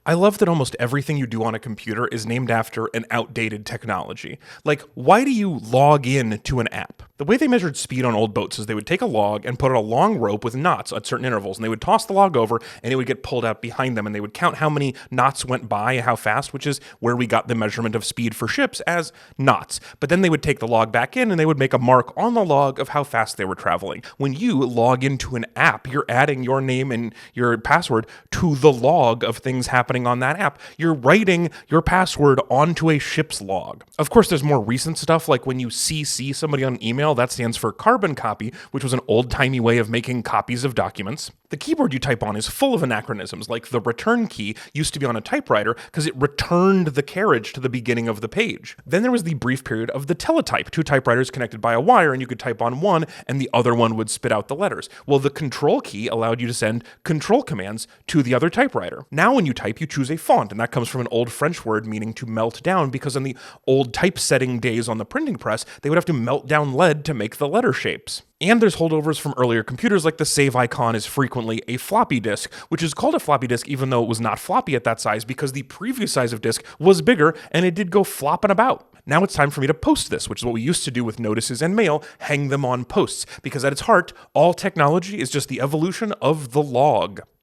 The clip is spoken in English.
I love that almost everything you do on a computer is named after an outdated technology. Like, why do you log in to an app? The way they measured speed on old boats is they would take a log and put a long rope with knots at certain intervals, and they would toss the log over, and it would get pulled out behind them, and they would count how many knots went by, how fast, which is where we got the measurement of speed for ships as knots. But then they would take the log back in, and they would make a mark on the log of how fast they were traveling. When you log into an app, you're adding your name and your password to the log of things happening on that app. You're writing your password onto a ship's log. Of course, there's more recent stuff, like when you CC somebody on email, that stands for carbon copy, which was an old-timey way of making copies of documents. The keyboard you type on is full of anachronisms, like the return key used to be on a typewriter because it returned the carriage to the beginning of the page. Then there was the brief period of the teletype, two typewriters connected by a wire, and you could type on one and the other one would spit out the letters. Well, the control key allowed you to send control commands to the other typewriter. Now when you type, you choose a font, and that comes from an old French word meaning to melt down, because in the old typesetting days on the printing press, they would have to melt down lead to make the letter shapes. And there's holdovers from earlier computers, like the save icon is frequently a floppy disk, which is called a floppy disk even though it was not floppy at that size because the previous size of disk was bigger and it did go flopping about. Now it's time for me to post this, which is what we used to do with notices and mail, hang them on posts, because at its heart, all technology is just the evolution of the log.